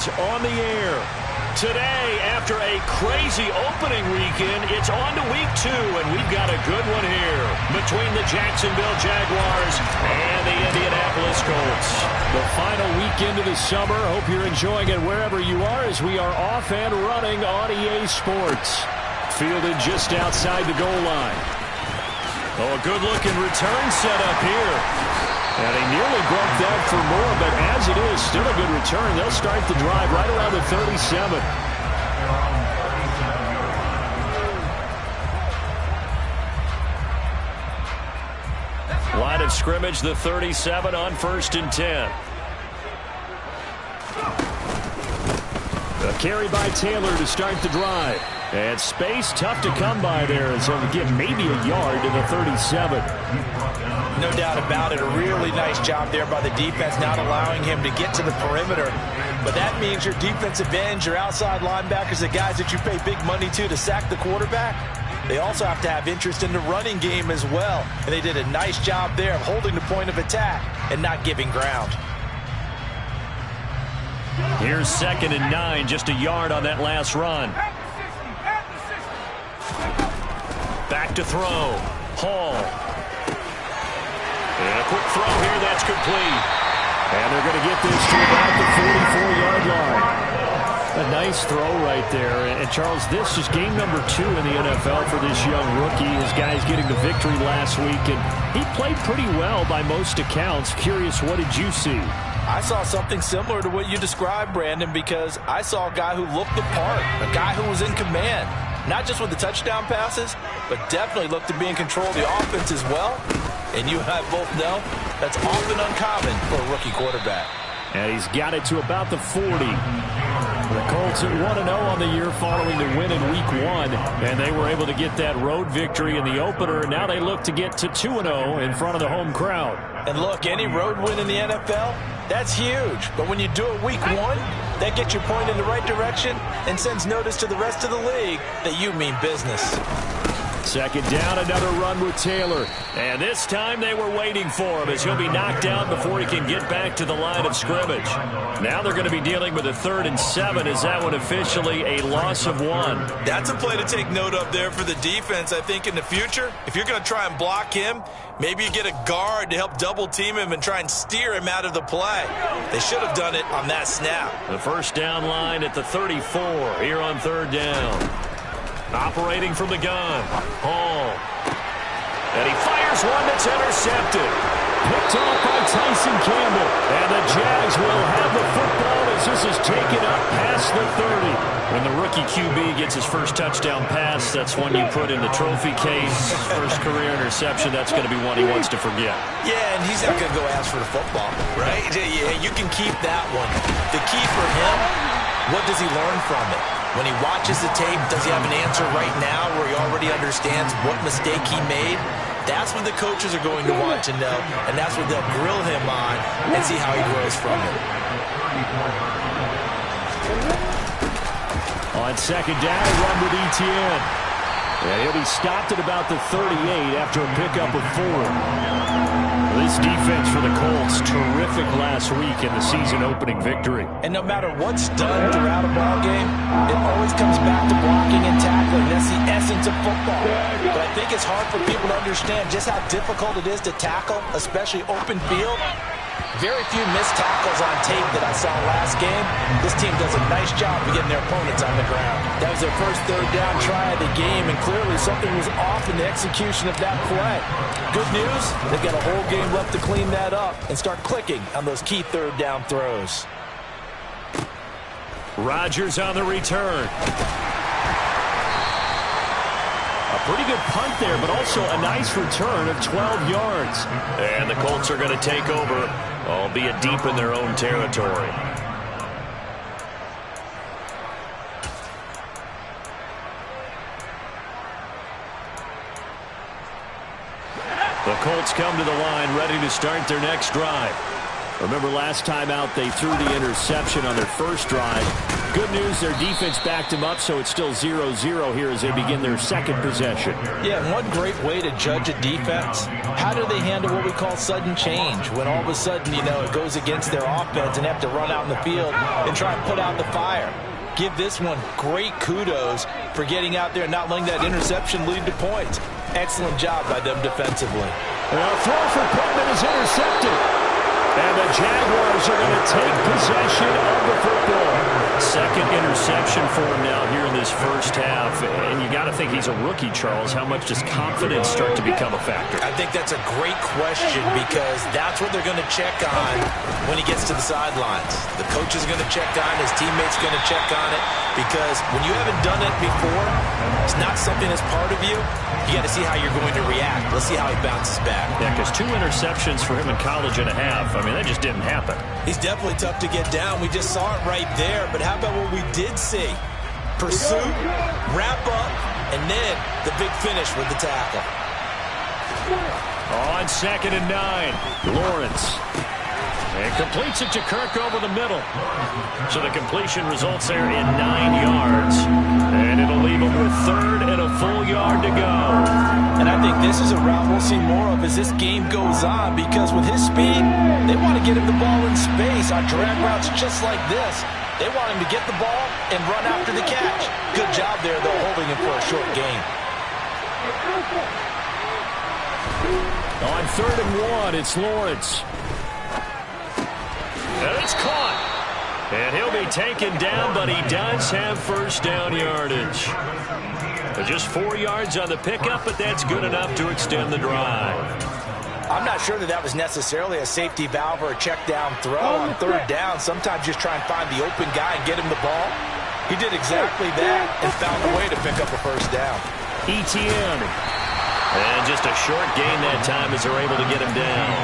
On the air. Today, after a crazy opening weekend, it's on to week 2, and we've got a good one here between the Jacksonville Jaguars and the Indianapolis Colts. The final weekend of the summer. Hope you're enjoying it wherever you are as we are off and running on EA Sports. Fielded just outside the goal line. Oh, a good-looking return set up here. And he nearly broke that for more, but as it is, still a good return. They'll start the drive right around the 37. Line of scrimmage, the 37 on 1st and 10. A carry by Taylor to start the drive. And space tough to come by there as he'll get maybe a yard to the 37. No doubt about it. A really nice job there by the defense, not allowing him to get to the perimeter. But that means your defensive ends, your outside linebackers, the guys that you pay big money to sack the quarterback, they also have to have interest in the running game as well. And they did a nice job there of holding the point of attack and not giving ground. Here's 2nd and 9, just a yard on that last run. Back to throw. Hall. And a quick throw here, that's complete. And they're going to get this to about the 44-yard line. A nice throw right there. And Charles, this is game number 2 in the NFL for this young rookie. His guys getting the victory last week, and he played pretty well by most accounts. Curious, what did you see? I saw something similar to what you described, Brandon, because I saw a guy who looked the part, a guy who was in command. Not just with the touchdown passes, but definitely looked to be in control of the offense as well. And you and I both know that's often uncommon for a rookie quarterback. And he's got it to about the 40. The Colts at 1-0 on the year following the win in Week 1. And they were able to get that road victory in the opener. And now they look to get to 2-0 in front of the home crowd. And look, any road win in the NFL, that's huge. But when you do it Week 1, that gets you pointed in the right direction and sends notice to the rest of the league that you mean business. 2nd down, another run with Taylor. And this time they were waiting for him as he'll be knocked out before he can get back to the line of scrimmage. Now they're going to be dealing with a 3rd and 7. Is that one officially a loss of 1? That's a play to take note of there for the defense. I think in the future, if you're going to try and block him, maybe you get a guard to help double team him and try and steer him out of the play. They should have done it on that snap. The 1st down line at the 34 here on 3rd down. Operating from the gun, Hall. And he fires one that's intercepted. Picked off by Tyson Campbell. And the Jags will have the football as this is taken up past the 30. When the rookie QB gets his first touchdown pass, that's one you put in the trophy case. First career interception, that's going to be one he wants to forget. Yeah, and he's not going to go ask for the football, right? Yeah, you can keep that one. The key for him, what does he learn from it? When he watches the tape, does he have an answer right now where he already understands what mistake he made? That's what the coaches are going to want to know, and that's what they'll grill him on and see how he grows from it. On 2nd down, a run with Etienne. And he'll be stopped at about the 38 after a pickup of 4. This defense for the Colts, terrific last week in the season-opening victory. And no matter what's done throughout a ball game, it always comes back to blocking and tackling. That's the essence of football. But I think it's hard for people to understand just how difficult it is to tackle, especially open field. Very few missed tackles on tape that I saw last game. This team does a nice job of getting their opponents on the ground. That was their first 3rd down try of the game, and clearly something was off in the execution of that play. Good news, they've got a whole game left to clean that up and start clicking on those key 3rd down throws. Rodgers on the return. A pretty good punt there, but also a nice return of 12 yards. And the Colts are going to take over, albeit deep in their own territory. The Colts come to the line ready to start their next drive. Remember last time out, they threw the interception on their first drive. Good news, their defense backed them up, so it's still 0-0 here as they begin their second possession. Yeah, and one great way to judge a defense, how do they handle what we call sudden change? When all of a sudden, you know, it goes against their offense and they have to run out in the field and try and put out the fire. Give this one great kudos for getting out there and not letting that interception lead to points. Excellent job by them defensively. Well, throw for Pittman is intercepted. And the Jaguars are going to take possession of the football. Second interception for him now here in this first half. And you got to think he's a rookie, Charles. How much does confidence start to become a factor? I think that's a great question because that's what they're going to check on when he gets to the sidelines. The coach is going to check on it. His teammates are going to check on it because when you haven't done it before, it's not something that's part of you. You got to see how you're going to react. Let's see how he bounces back. Yeah, because 2 interceptions for him in college and a half. I mean, that just didn't happen. He's definitely tough to get down. We just saw it right there. But how about what we did see? Pursuit, wrap up, and then the big finish with the tackle. On 2nd and 9, Lawrence. And completes it to Kirk over the middle. So the completion results there in 9 yards. And it'll leave him with 3rd and a full yard to go. And I think this is a route we'll see more of as this game goes on because with his speed, they want to get him the ball in space on drag routes just like this. They want him to get the ball and run after the catch. Good job there, though, holding him for a short gain. On 3rd and 1, it's Lawrence. And it's caught. And he'll be taken down, but he does have first down yardage. Just 4 yards on the pickup, but that's good enough to extend the drive. I'm not sure that was necessarily a safety valve or a check down throw on 3rd down. Sometimes just try and find the open guy and get him the ball. He did exactly that and found a way to pick up a first down. ETN. And just a short gain that time as they're able to get him down.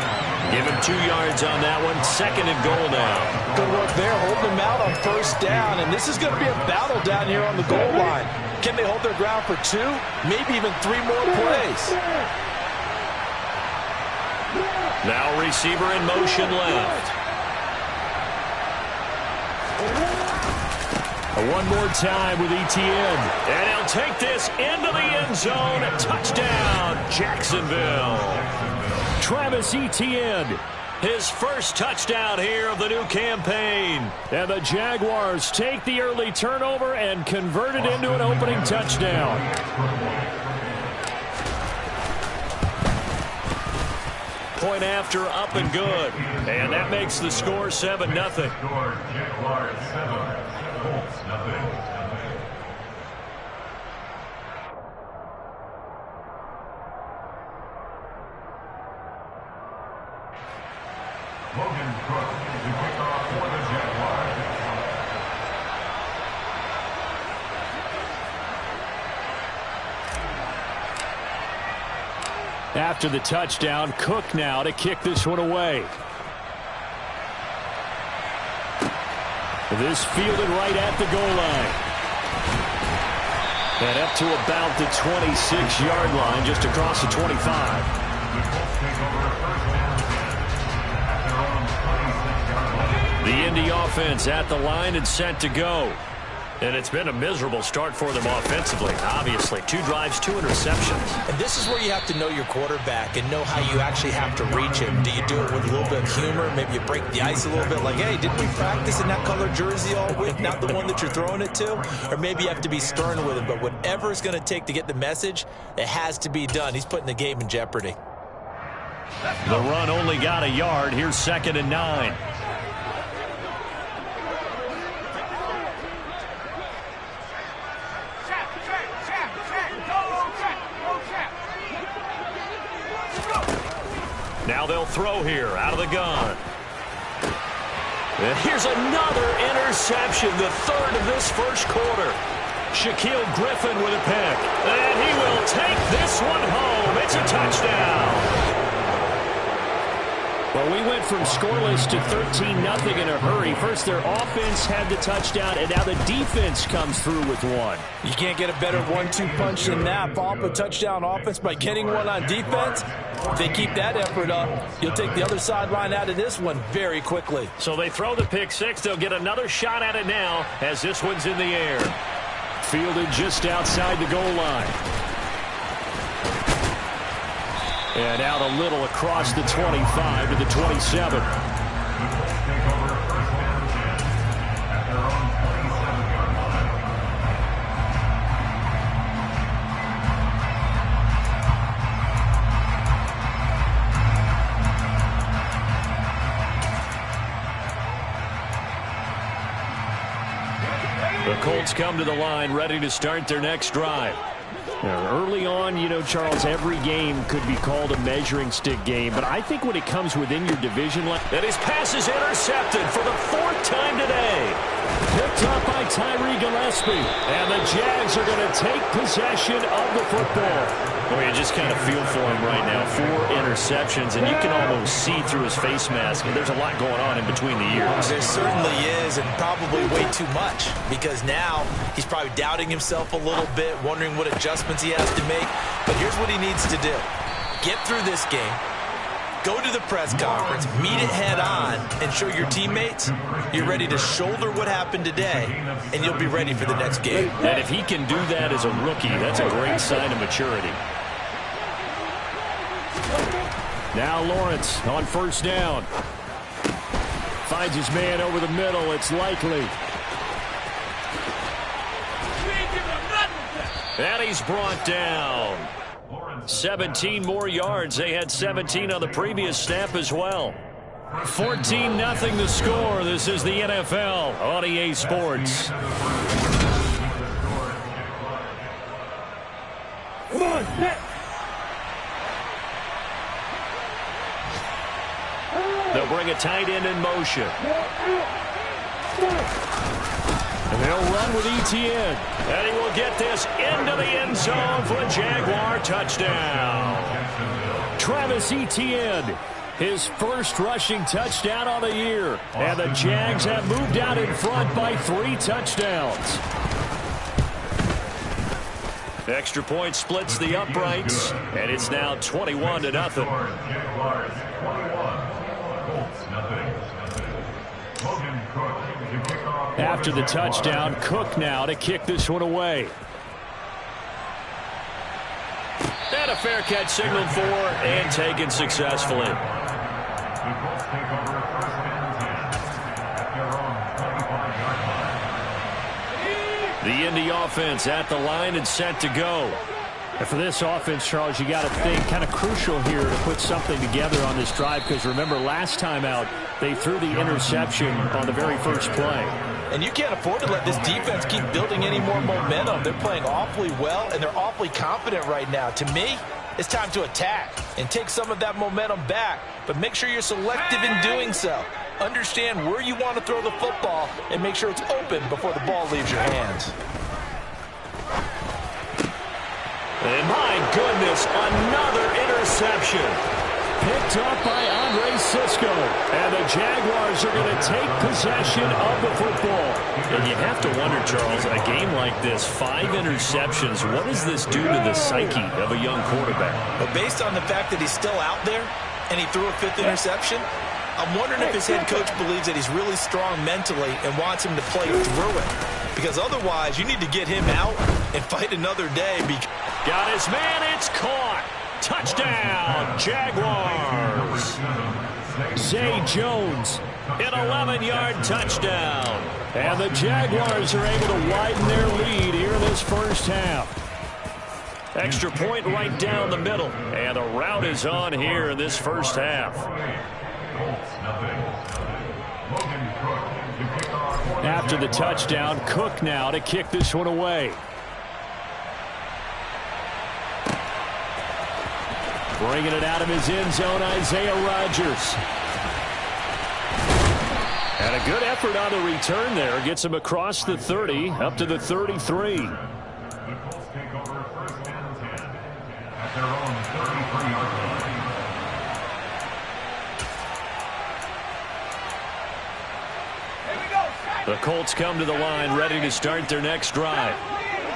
Give him 2 yards on that one. 2nd and goal now. Good work there, holding him out on first down. And this is going to be a battle down here on the goal line. Can they hold their ground for 2, maybe even 3 more plays? Now receiver in motion left. One more time with ETN. And he'll take this into the end zone. Touchdown, Jacksonville. Travis Etienne, his first touchdown here of the new campaign. And the Jaguars take the early turnover and convert it into an opening touchdown. Point after, up and good. And that makes the score 7-0. Jaguars 7, Colts nothing. Logan Cook to kick off for the Jaguars. After the touchdown, Cook now to kick this one away. This fielded right at the goal line. And up to about the 26-yard line, just across the 25. The Indy offense at the line and set to go. And it's been a miserable start for them offensively, obviously. 2 drives, 2 interceptions. And this is where you have to know your quarterback and know how you actually have to reach him. Do you do it with a little bit of humor? Maybe you break the ice a little bit like, hey, didn't we practice in that color jersey all week, not the one that you're throwing it to? Or maybe you have to be stern with him. But whatever it's going to take to get the message, it has to be done. He's putting the game in jeopardy. The run only got a yard. Here's 2nd and 9. Now they'll throw here out of the gun. And here's another interception, the 3rd of this first quarter. Shaquille Griffin with a pick. And he will take this one home. It's a touchdown. Well, we went from scoreless to 13-0 in a hurry. First, their offense had the touchdown, and now the defense comes through with one. You can't get a better 1-2 punch than that. Follow up a touchdown offense by getting one on defense. If they keep that effort up, you'll take the other sideline out of this one very quickly. So they throw the pick six. They'll get another shot at it now as this one's in the air. Fielded just outside the goal line. And out a little across the 25 to the 27. The Colts come to the line ready to start their next drive. Now, early on, you know, Charles, every game could be called a measuring stick game, but I think when it comes within your division, and his pass is intercepted for the fourth time today. Picked up by Tyree Gillespie, and the Jags are going to take possession of the football. I mean, you just kind of feel for him right now. 4 interceptions, and you can almost see through his face mask. There's a lot going on in between the ears. There certainly is, and probably way too much, because now he's probably doubting himself a little bit, wondering what adjustments he has to make. But here's what he needs to do. Get through this game. Go to the press conference, meet it head on, and show your teammates you're ready to shoulder what happened today, and you'll be ready for the next game. And if he can do that as a rookie, that's a great sign of maturity. Now Lawrence on first down. Finds his man over the middle. It's Likely. And he's brought down. 17 more yards. They had 17 on the previous snap as well. 14-0 the score. This is the NFL on EA Sports. Come on, net. They'll bring a tight end in motion. And they'll run with Etienne. And he will get this into the end zone for a Jaguar touchdown. Travis Etienne, his first rushing touchdown of the year. And the Jags have moved out in front by 3 touchdowns. Extra point splits the uprights. And it's now 21-0. After the touchdown, Cook now to kick this one away. And a fair catch signaled for and taken successfully. The Indy offense at the line and set to go. And for this offense, Charles, you got to think kind of crucial here to put something together on this drive, because remember last time out they threw the interception on the very first play. And you can't afford to let this defense keep building any more momentum. They're playing awfully well, and they're awfully confident right now. To me, it's time to attack and take some of that momentum back, but make sure you're selective in doing so. Understand where you want to throw the football and make sure it's open before the ball leaves your hands. And my goodness, another interception. Picked up by Andre Sisco. And the Jaguars are going to take possession of the football. And you have to wonder, Charles, in a game like this, 5 interceptions, what does this do to the psyche of a young quarterback? But based on the fact that he's still out there and he threw a 5th interception, I'm wondering if his head coach believes that he's really strong mentally and wants him to play through it. Because otherwise, you need to get him out and fight another day. Got his man, it's caught. Touchdown, Jaguars. Zay Jones, an 11-yard touchdown. And the Jaguars are able to widen their lead here in this first half. Extra point right down the middle. And the route is on here in this first half. After the touchdown, Cook now to kick this one away. Bringing it out of his end zone, Isaiah Rodgers. And a good effort on the return there. Gets him across the 30, up to the 33. The Colts take over first and 10 at their own 33-yard line. The Colts come to the line ready to start their next drive.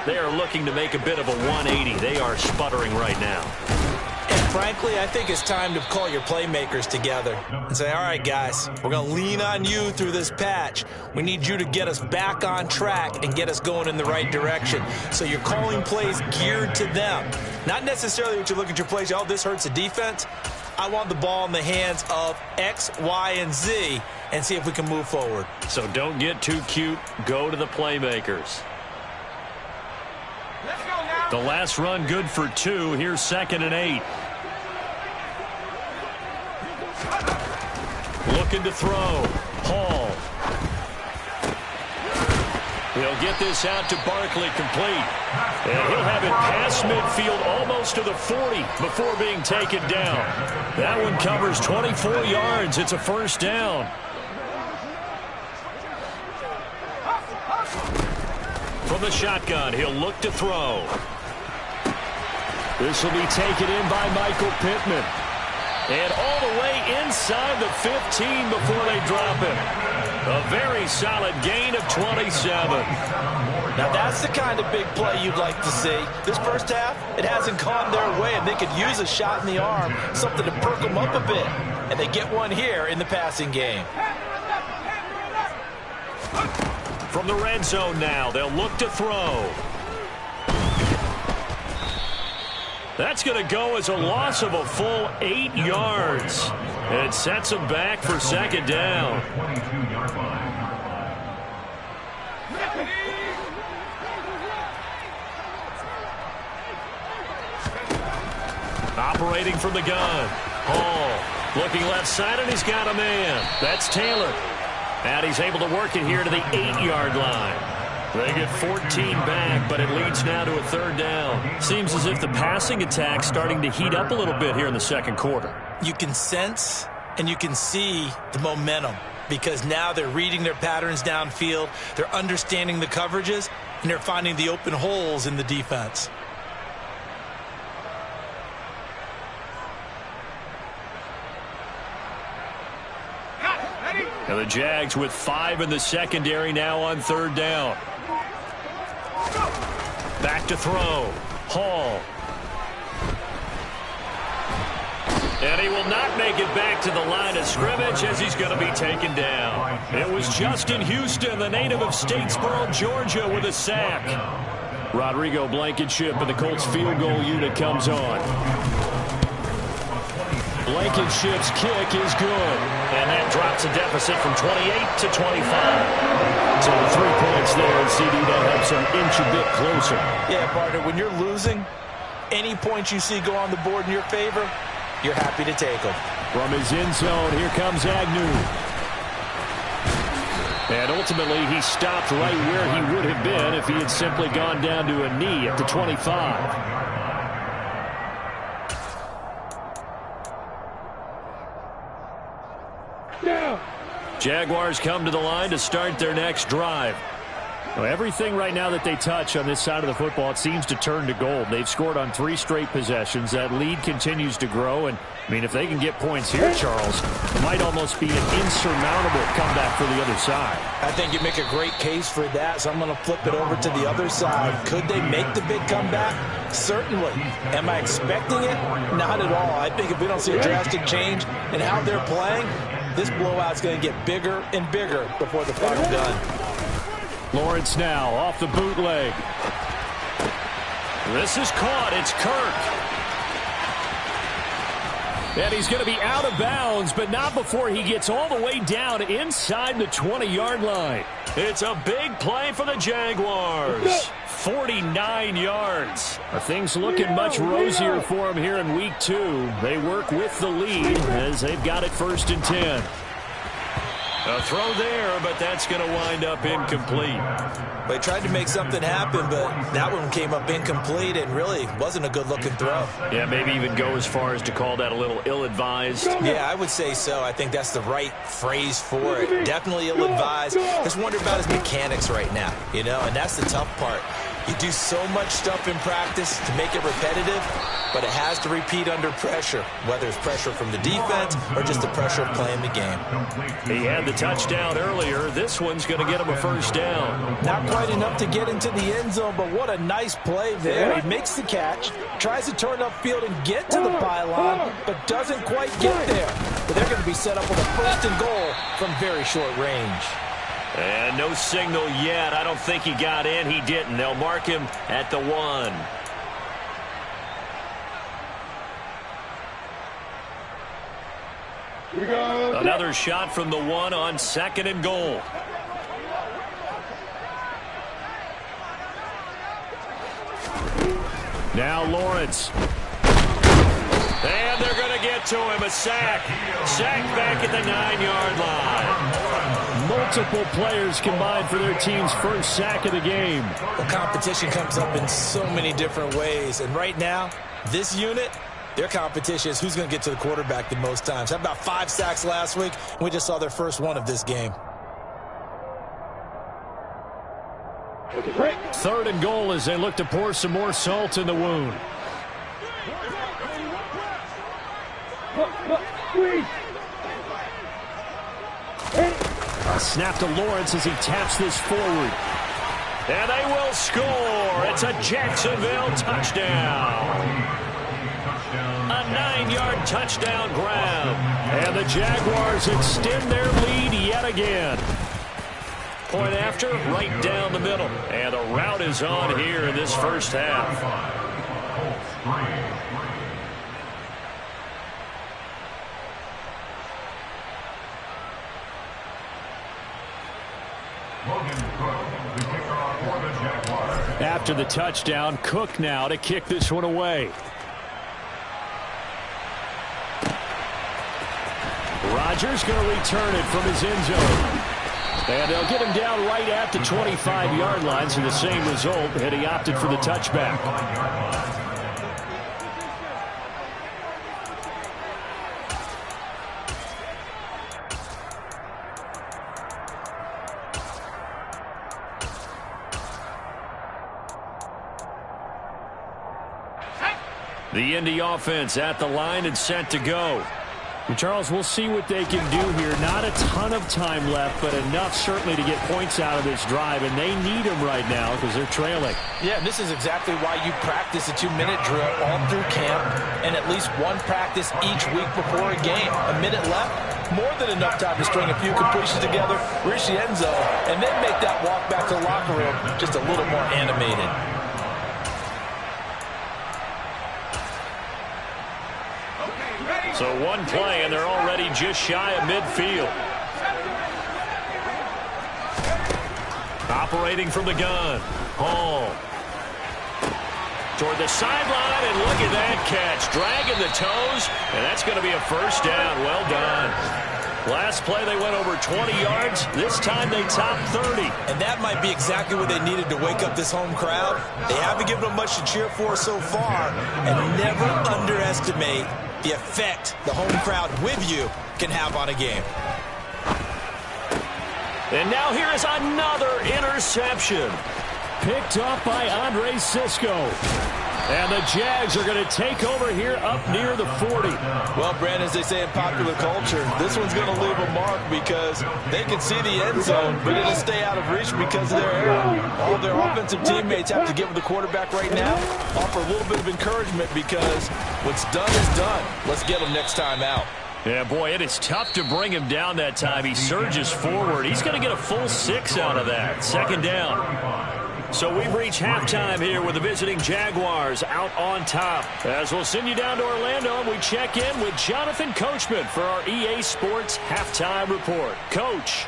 They are looking to make a bit of a 180. They are sputtering right now. And frankly, I think it's time to call your playmakers together and say, all right, guys, we're going to lean on you through this patch. We need you to get us back on track and get us going in the right direction. So you're calling plays geared to them. Not necessarily what you look at your plays, oh, this hurts the defense. I want the ball in the hands of X, Y, and Z and see if we can move forward. So don't get too cute. Go to the playmakers. The last run good for 2. Here's 2nd and 8. Looking to throw. Hall. He'll get this out to Barkley, complete. And he'll have it past midfield almost to the 40 before being taken down. That one covers 24 yards. It's a first down. From the shotgun, he'll look to throw. This will be taken in by Michael Pittman. And all the way inside the 15 before they drop him. A very solid gain of 27. Now that's the kind of big play you'd like to see. This first half, it hasn't gone their way, and they could use a shot in the arm, something to perk them up a bit. And they get one here in the passing game. From the red zone now, they'll look to throw. That's going to go as a loss of a full 8 yards. And it sets them back for 2nd down. Operating from the gun. Hall looking left side, and he's got a man. That's Taylor. And he's able to work it here to the 8-yard line. They get 14 back, but it leads now to a 3rd down. Seems as if the passing attack's starting to heat up a little bit here in the 2nd quarter. You can sense and you can see the momentum because now they're reading their patterns downfield, they're understanding the coverages, and they're finding the open holes in the defense. And the Jags with 5 in the secondary now on 3rd down. Back to throw. Hall. And he will not make it back to the line of scrimmage as he's going to be taken down. It was Justin Houston, the native of Statesboro, Georgia, with a sack. Rodrigo Blankenship and the Colts field goal unit comes on. Blankenship's kick is good. And that drops a deficit from 28 to 25. So 3 points there, and CD that helps him inch a bit closer. Yeah, partner, when you're losing, any points you see go on the board in your favor, you're happy to take them. From his end zone, here comes Agnew. And ultimately, he stopped right where he would have been if he had simply gone down to a knee at the 25. Jaguars come to the line to start their next drive. Well, everything right now that they touch on this side of the football, it seems to turn to gold. They've scored on 3 straight possessions. That lead continues to grow. And, I mean, if they can get points here, Charles, it might almost be an insurmountable comeback for the other side. I think you make a great case for that, so I'm going to flip it over to the other side. Could they make the big comeback? Certainly. Am I expecting it? Not at all. I think if we don't see a drastic change in how they're playing, this blowout's going to get bigger and bigger before the final gun. Lawrence now off the bootleg. This is caught. It's Kirk. And he's going to be out of bounds, but not before he gets all the way down inside the 20-yard line. It's a big play for the Jaguars. 49 yards. Things looking much rosier for them here in week 2. They work with the lead as they've got it 1st and 10. A throw there, but that's going to wind up incomplete. They tried to make something happen, but that one came up incomplete and really wasn't a good-looking throw. Yeah, maybe even go as far as to call that a little ill-advised. Yeah, I would say so. I think that's the right phrase for it. Definitely ill-advised. Just wonder about his mechanics right now, you know, and that's the tough part. You do so much stuff in practice to make it repetitive, but it has to repeat under pressure, whether it's pressure from the defense or just the pressure of playing the game. He had the touchdown earlier. This one's going to get him a first down. Not quite enough to get into the end zone, but what a nice play there. He makes the catch, tries to turn upfield and get to the pylon, but doesn't quite get there. But they're going to be set up with a first and goal from very short range. And no signal yet. I don't think he got in. He didn't. They'll mark him at the 1. Another shot from the 1 on 2nd and goal. Now Lawrence. And they're going to get to him. A sack. Sack back at the 9-yard line. Multiple players combined for their team's first sack of the game. The competition comes up in so many different ways. And right now, this unit, their competition is who's going to get to the quarterback the most times. Had about 5 sacks last week. And we just saw their first one of this game. 3rd and goal as they look to pour some more salt in the wound. A snap to Lawrence as he taps this forward. And they will score. It's a Jacksonville touchdown. A 9-yard touchdown grab. And the Jaguars extend their lead yet again. Point after, right down the middle. And the route is on here in this first half. After the touchdown, Cook now to kick this one away. Rodgers going to return it from his end zone. And they'll get him down right at the 25-yard line, so the same result, and he opted for the touchback. The Indy offense at the line and set to go. And Charles, we'll see what they can do here. Not a ton of time left, but enough certainly to get points out of this drive, and they need them right now because they're trailing. Yeah, and this is exactly why you practice a 2-minute drill all through camp and at least one practice each week before a game. A minute left, more than enough time to string a few completions together, reach the end zone, and then make that walk back to the locker room just a little more animated. So one play, and they're already just shy of midfield. Operating from the gun. Hall. Toward the sideline, and look at that catch. Dragging the toes, and that's going to be a first down. Well done. Last play, they went over 20 yards. This time, they topped 30. And that might be exactly what they needed to wake up this home crowd. They haven't given them much to cheer for so far, and never underestimate the effect the home crowd with you can have on a game. And now here is another interception. Picked up by Andre Sisco. And the Jags are going to take over here up near the 40. Well, Brandon, as they say in popular culture, this one's going to leave a mark because they can see the end zone, but it'll stay out of reach because of their error. All their offensive teammates have to give the quarterback right now, offer a little bit of encouragement because what's done is done. Let's get them next time out. Yeah, boy, it is tough to bring him down that time. He surges forward. He's going to get a full 6 out of that. 2nd down. So we've reached halftime here with the visiting Jaguars out on top. As we'll send you down to Orlando, and we check in with Jonathan Coachman for our EA Sports Halftime Report. Coach.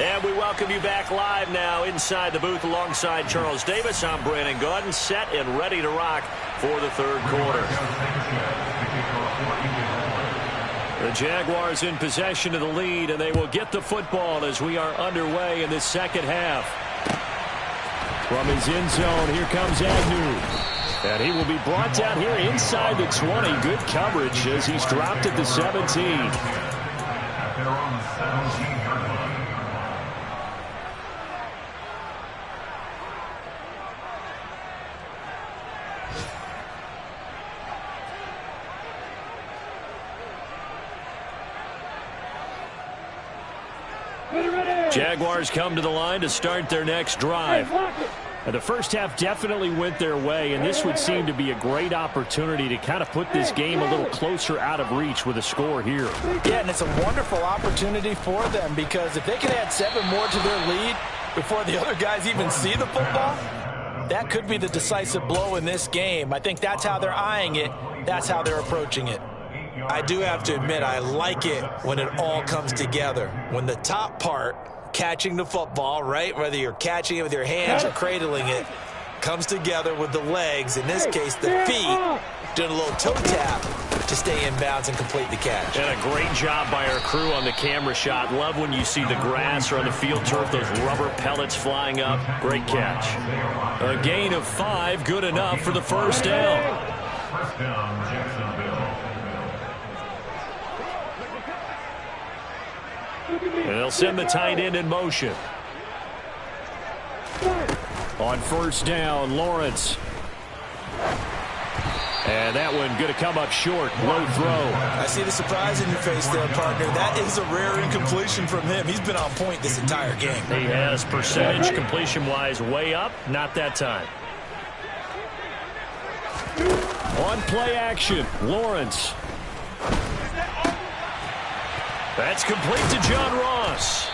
And we welcome you back live now inside the booth alongside Charles Davis. I'm Brandon Gaudin, set and ready to rock for the 3rd quarter. The Jaguars in possession of the lead, and they will get the football as we are underway in this 2nd half. From his end zone, here comes Agnew. And he will be brought down here inside the 20. Good coverage as he's dropped at the 17. At their own 17-yard line. Jaguars come to the line to start their next drive. And the first half definitely went their way, and this would seem to be a great opportunity to kind of put this game a little closer out of reach with a score here. Yeah, and it's a wonderful opportunity for them because if they can add 7 more to their lead before the other guys even see the football, that could be the decisive blow in this game. I think that's how they're eyeing it. That's how they're approaching it. I do have to admit, I like it when it all comes together. When the top part, catching the football, right, whether you're catching it with your hands or cradling it, comes together with the legs, in this case the feet, doing a little toe tap to stay in bounds and complete the catch. And a great job by our crew on the camera shot. Love when you see the grass or on the field turf, those rubber pellets flying up. Great catch. A gain of 5, good enough for the first down. First down, Jacksonville. And they'll send the tight end in motion. On first down, Lawrence. And that one going to come up short. Low throw. I see the surprise in your face there, partner. That is a rare incompletion from him. He's been on point this entire game. He has percentage completion-wise way up. Not that time. On play action, Lawrence. That's complete to John Ross.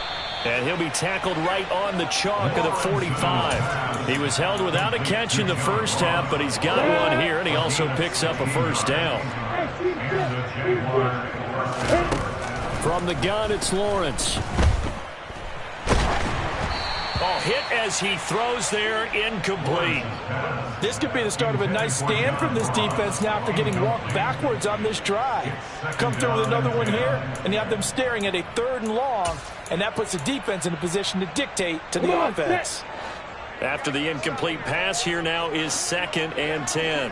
And he'll be tackled right on the chalk of the 45. He was held without a catch in the first half, but he's got one here, and he also picks up a first down. From the gun, it's Lawrence. Oh, hit as he throws there, incomplete. This could be the start of a nice stand from this defense now after getting walked backwards on this drive. Come through with another one here, and you have them staring at a 3rd and long, and that puts the defense in a position to dictate to the offense. After the incomplete pass, here now is 2nd and 10.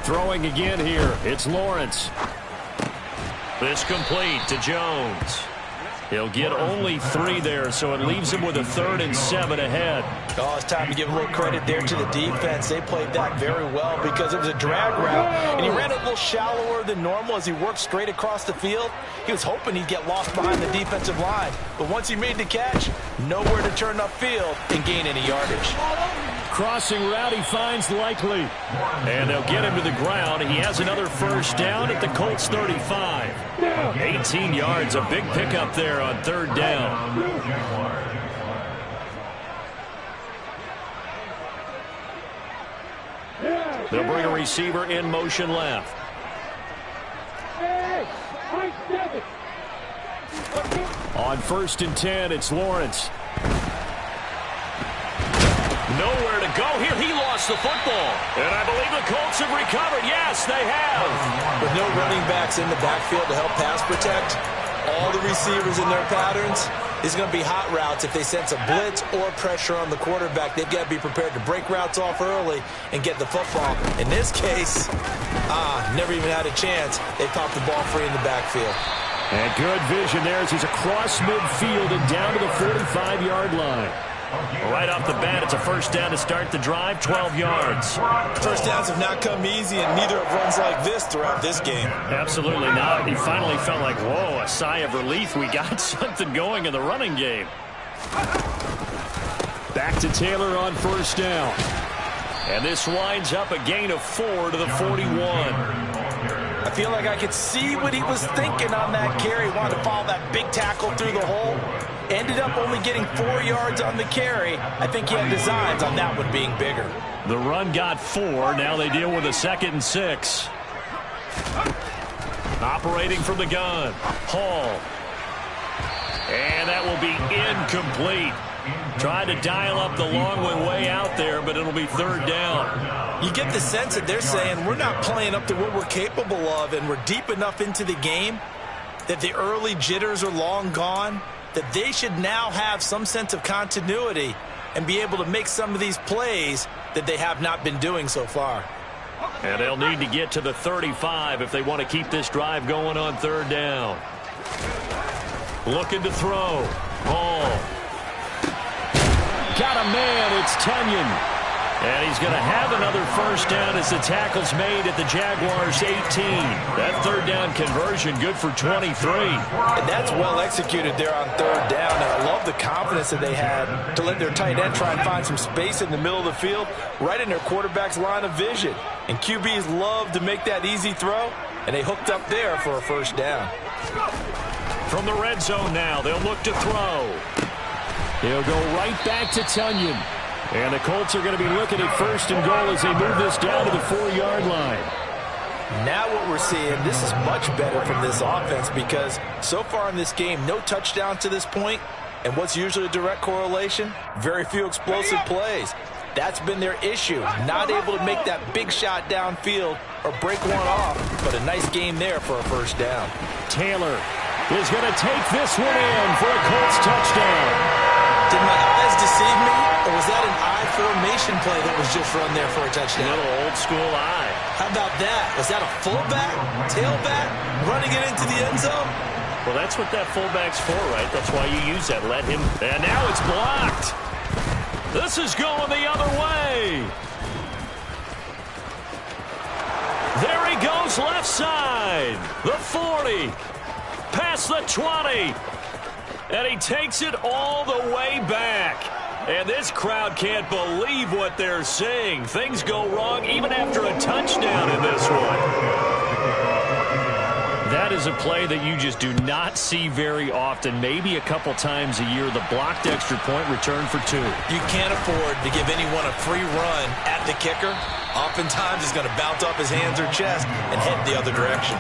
Throwing again here, it's Lawrence. This complete to Jones. He'll get only 3 there, so it leaves him with a 3rd and 7 ahead. Oh, it's time to give a little credit there to the defense. They played that very well because it was a drag route, and he ran it a little shallower than normal as he worked straight across the field. He was hoping he'd get lost behind the defensive line, but once he made the catch, nowhere to turn upfield and gain any yardage. Crossing route, he finds Likely. And they'll get him to the ground. He has another first down at the Colts 35. 18 yards, a big pickup there on 3rd down. They'll bring a receiver in motion left. On 1st and 10, it's Lawrence. Nowhere to go here. He lost the football. And I believe the Colts have recovered. Yes, they have. With no running backs in the backfield to help pass protect, all the receivers in their patterns, is going to be hot routes. If they sense a blitz or pressure on the quarterback, they've got to be prepared to break routes off early and get the football. In this case, never even had a chance. They popped the ball free in the backfield. And good vision there as he's across midfield and down to the 45-yard line. Right off the bat, it's a first down to start the drive, 12 yards. First downs have not come easy, and neither have runs like this throughout this game. Absolutely not. He finally felt like, whoa, a sigh of relief. We got something going in the running game. Back to Taylor on first down. And this winds up a gain of 4 to the 41. I feel like I could see what he was thinking on that carry. He wanted to follow that big tackle through the hole. Ended up only getting 4 yards on the carry. I think he had designs on that one being bigger. The run got 4. Now they deal with a 2nd and 6. Operating from the gun, Hall. And that will be incomplete. Tried to dial up the long one way out there, but it'll be 3rd down. You get the sense that they're saying we're not playing up to what we're capable of, and we're deep enough into the game that the early jitters are long gone, that they should now have some sense of continuity and be able to make some of these plays that they have not been doing so far. And they'll need to get to the 35 if they want to keep this drive going on third down. Looking to throw. Hall. Got a man. It's Tunyon. And he's going to have another first down as the tackle's made at the Jaguars' 18. That third down conversion good for 23. And that's well executed there on third down. And I love the confidence that they had to let their tight end try and find some space in the middle of the field, right in their quarterback's line of vision. And QBs love to make that easy throw, and they hooked up there for a first down. From the red zone now, they'll look to throw. He'll go right back to Tunyon. And the Colts are going to be looking at first and goal as they move this down to the 4-yard line. Now what we're seeing, this is much better from this offense because so far in this game, no touchdown to this point. And what's usually a direct correlation? Very few explosive plays. That's been their issue. Not able to make that big shot downfield or break one off. But a nice game there for a first down. Taylor is going to take this one in for a Colts touchdown. Did my eyes deceive me, or was that an I formation play that was just run there for a touchdown? A little old school I. How about that? Was that a fullback, tailback, running it into the end zone? Well, that's what that fullback's for, right? That's why you use that. Let him. And now it's blocked. This is going the other way. There he goes left side. The 40. Past the 20. And he takes it all the way back. And this crowd can't believe what they're seeing. Things go wrong even after a touchdown in this one. That is a play that you just do not see very often. Maybe a couple times a year, the blocked extra point return for 2. You can't afford to give anyone a free run at the kicker. Oftentimes, he's going to bounce off his hands or chest and head the other direction.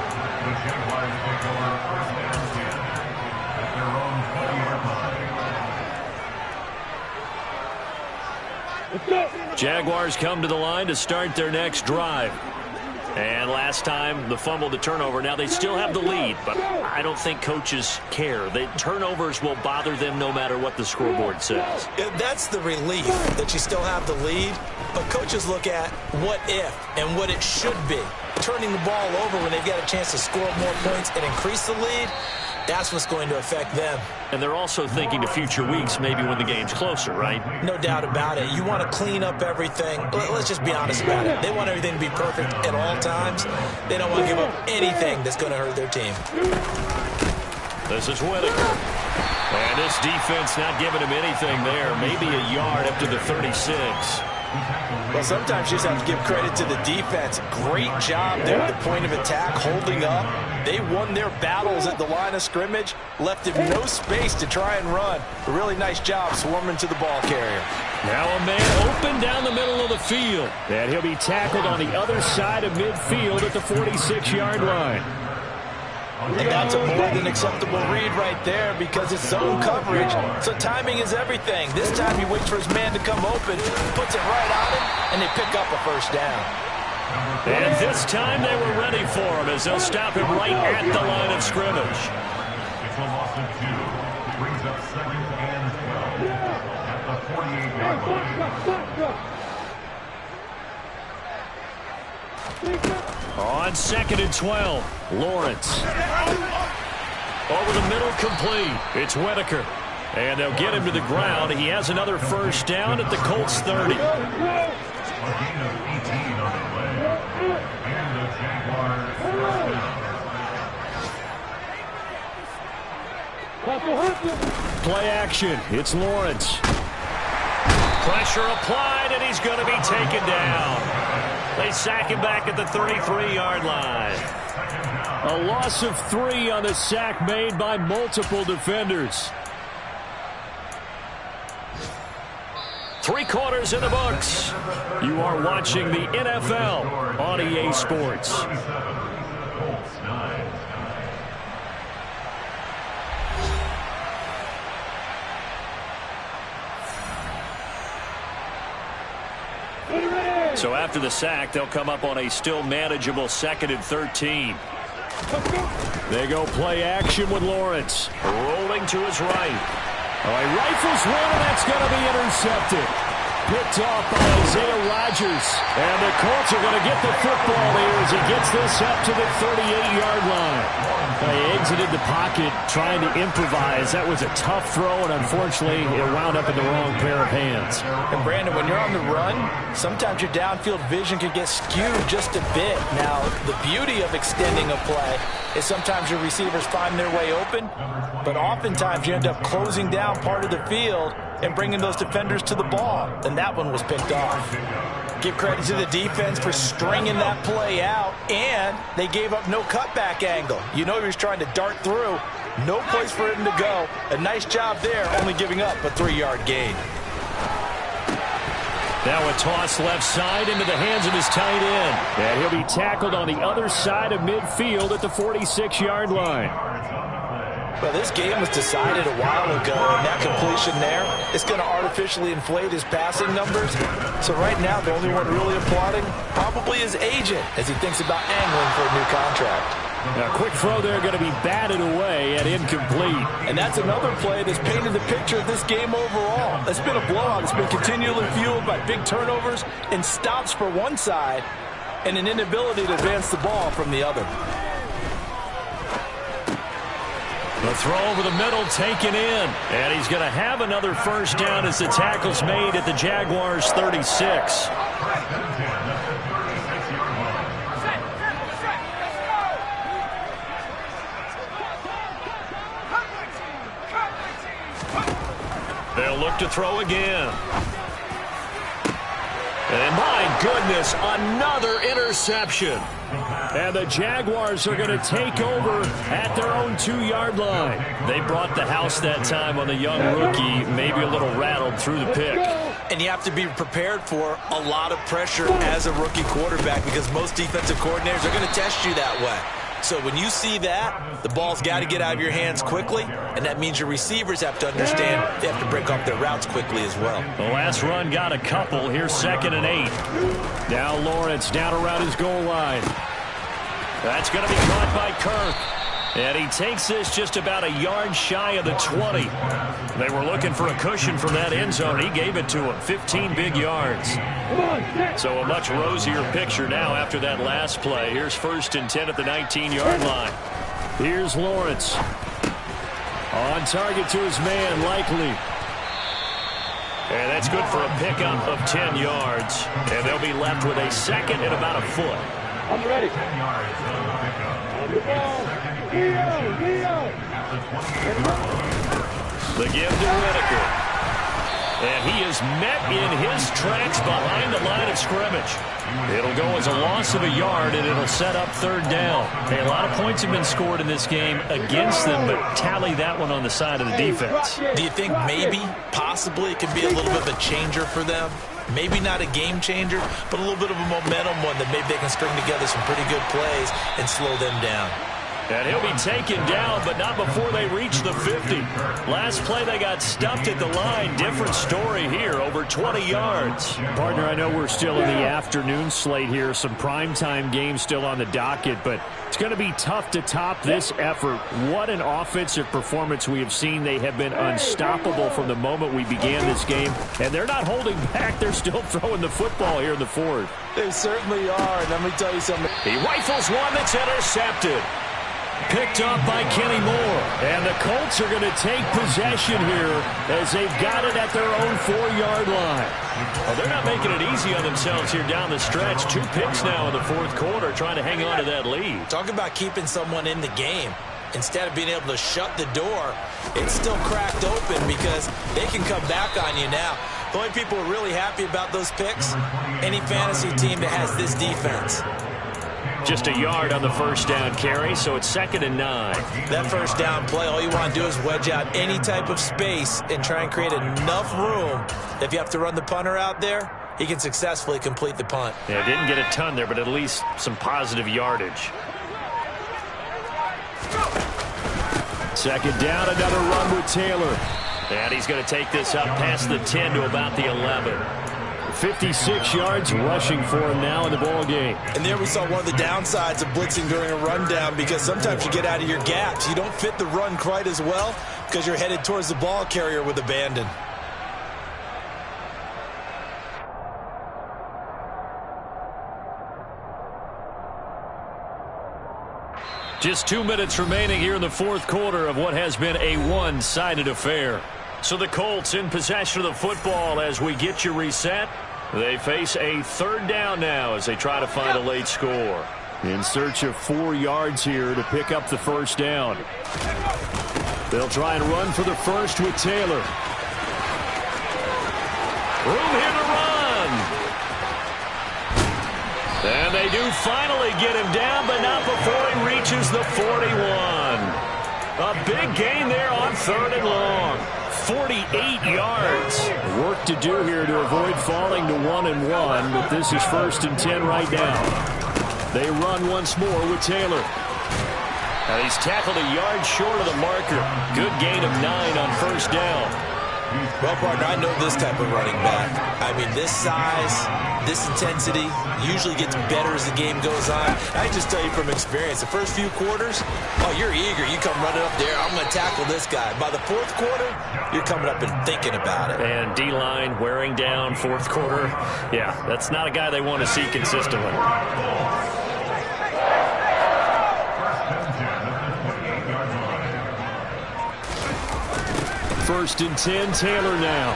Jaguars come to the line to start their next drive. And last time, the fumble, the turnover. Now, they still have the lead, but I don't think coaches care. The turnovers will bother them no matter what the scoreboard says. That's the relief that you still have the lead. But coaches look at what if and what it should be. Turning the ball over when they've got a chance to score more points and increase the lead, that's what's going to affect them. And they're also thinking to future weeks, maybe when the game's closer, right? No doubt about it. You want to clean up everything. Let's just be honest about it. They want everything to be perfect at all times. They don't want to give up anything that's going to hurt their team. This is Whitaker. And this defense not giving him anything there. Maybe a yard up to the 36. Well, sometimes you just have to give credit to the defense. Great job there at the point of attack, holding up. They won their battles at the line of scrimmage, left him no space to try and run. A really nice job swarming to the ball carrier. Now a man open down the middle of the field. And he'll be tackled on the other side of midfield at the 46-yard line. And that's a more than acceptable read right there because it's zone coverage, so timing is everything. This time he waits for his man to come open, puts it right on him, and they pick up a first down. And this time they were ready for him as they'll stop him right at the line of scrimmage. It's a loss of 2. Brings up 2nd and 12 at the 48-yard line. On 2nd and 12, Lawrence. Over the middle, complete. It's Whitaker. And they'll get him to the ground. He has another first down at the Colts 30. A gain of 18 on the play. And the Jaguars first down. Play action. It's Lawrence. Pressure applied, and he's going to be taken down. They sack him back at the 33-yard line. A loss of 3 on the sack made by multiple defenders. 3 quarters in the books. You are watching the NFL on EA Sports. So after the sack, they'll come up on a still manageable 2nd and 13. They go play action with Lawrence. Rolling to his right. Oh, he rifles one, and that's going to be intercepted. Picked off by Isaiah Rodgers. And the Colts are going to get the football here as he gets this up to the 38-yard line. He exited the pocket trying to improvise. That was a tough throw, and unfortunately, it wound up in the wrong pair of hands. And Brandon, when you're on the run, sometimes your downfield vision can get skewed just a bit. Now, the beauty of extending a play is sometimes your receivers find their way open, but oftentimes you end up closing down part of the field and bringing those defenders to the ball, and that one was picked off. Give credit to the defense for stringing that play out, and they gave up no cutback angle. You know he was trying to dart through. No place for him to go. A nice job there, only giving up a 3-yard gain. Now a toss left side into the hands of his tight end. And he'll be tackled on the other side of midfield at the 46-yard line. Well, this game was decided a while ago, and that completion there is going to artificially inflate his passing numbers. So right now, the only one really applauding probably his agent as he thinks about angling for a new contract. Now, a quick throw there going to be batted away and incomplete. And that's another play that's painted the picture of this game overall. It's been a blowout. It's been continually fueled by big turnovers and stops for one side and an inability to advance the ball from the other. The throw over the middle taken in. And he's going to have another first down as the tackle's made at the Jaguars' 36. They'll look to throw again. And my goodness, another interception. And the Jaguars are going to take over at their own 2-yard line. They brought the house that time on the young rookie, maybe a little rattled through the pick. And you have to be prepared for a lot of pressure as a rookie quarterback because most defensive coordinators are going to test you that way. So when you see that, the ball's got to get out of your hands quickly, and that means your receivers have to understand they have to break up their routes quickly as well. The last run got a couple. Here's 2nd and 8. Now Lawrence down around his goal line. That's going to be caught by Kirk. And he takes this just about a yard shy of the 20. They were looking for a cushion from that end zone. He gave it to him. 15 big yards. So a much rosier picture now after that last play. Here's 1st and 10 at the 19-yard line. Here's Lawrence. On target to his man, Likely. And that's good for a pickup of 10 yards. And they'll be left with a 2nd and about a foot. I'm ready. The give to Whitaker. And he is met in his tracks behind the line of scrimmage. It'll go as a loss of a yard, and it'll set up 3rd down. Hey, a lot of points have been scored in this game against them, but tally that one on the side of the defense. Do you think maybe, possibly, it could be a little bit of a changer for them? Maybe not a game changer, but a little bit of a momentum one that maybe they can string together some pretty good plays and slow them down. And he'll be taken down, but not before they reach the 50. Last play, they got stuffed at the line. Different story here, over 20 yards. Partner, I know we're still in the afternoon slate here. Some primetime games still on the docket, but it's going to be tough to top this effort. What an offensive performance we have seen. They have been unstoppable from the moment we began this game, and they're not holding back. They're still throwing the football here in the 4th. They certainly are, and let me tell you something. He rifles one that's intercepted. Picked up by Kenny Moore. And the Colts are going to take possession here as they've got it at their own 4-yard line. Well, they're not making it easy on themselves here down the stretch. 2 picks now in the 4th quarter trying to hang on to that lead. Talk about keeping someone in the game. Instead of being able to shut the door, it's still cracked open because they can come back on you now. The only people who are really happy about those picks, any fantasy team that has this defense. Just a yard on the first down carry, so it's 2nd and 9. That first down play, all you want to do is wedge out any type of space and try and create enough room that if you have to run the punter out there, he can successfully complete the punt. Yeah, didn't get a ton there, but at least some positive yardage. 2nd down, another run with Taylor. And he's going to take this up past the 10 to about the 11. 56 yards rushing for him now in the ball game. And there we saw one of the downsides of blitzing during a rundown, because sometimes you get out of your gaps. You don't fit the run quite as well because you're headed towards the ball carrier with abandon. Just 2 minutes remaining here in the fourth quarter of what has been a one-sided affair. So the Colts in possession of the football as we get you reset. They face a third down now as they try to find a late score. In search of 4 yards here to pick up the first down. They'll try and run for the first with Taylor. Room here to run. And they do finally get him down, but not before he reaches the 41. A big gain there on 3rd and long. 48 yards. Work to do here to avoid falling to 1-1, but this is 1st and 10 right now. They run once more with Taylor. And he's tackled a yard short of the marker. Good gain of 9 on 1st down. Well, partner, I know this type of running back. I mean, this size, this intensity usually gets better as the game goes on. I can just tell you from experience, the first few quarters, oh, you're eager. You come running up there, I'm going to tackle this guy. By the 4th quarter, you're coming up and thinking about it. And D-line wearing down 4th quarter. Yeah, that's not a guy they want to see consistently. 1st and 10, Taylor now.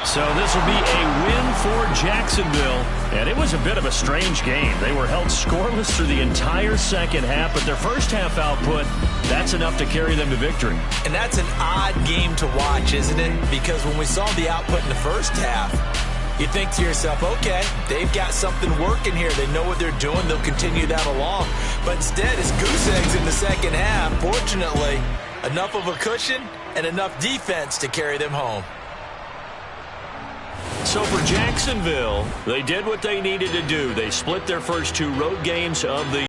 So this will be a win for Jacksonville. And it was a bit of a strange game. They were held scoreless through the entire second half, but their first half output, that's enough to carry them to victory. And that's an odd game to watch, isn't it? Because when we saw the output in the first half, you think to yourself, okay, they've got something working here. They know what they're doing. They'll continue that along. But instead, it's goose eggs in the second half. Fortunately, enough of a cushion and enough defense to carry them home. So for Jacksonville, they did what they needed to do. They split their first 2 road games of the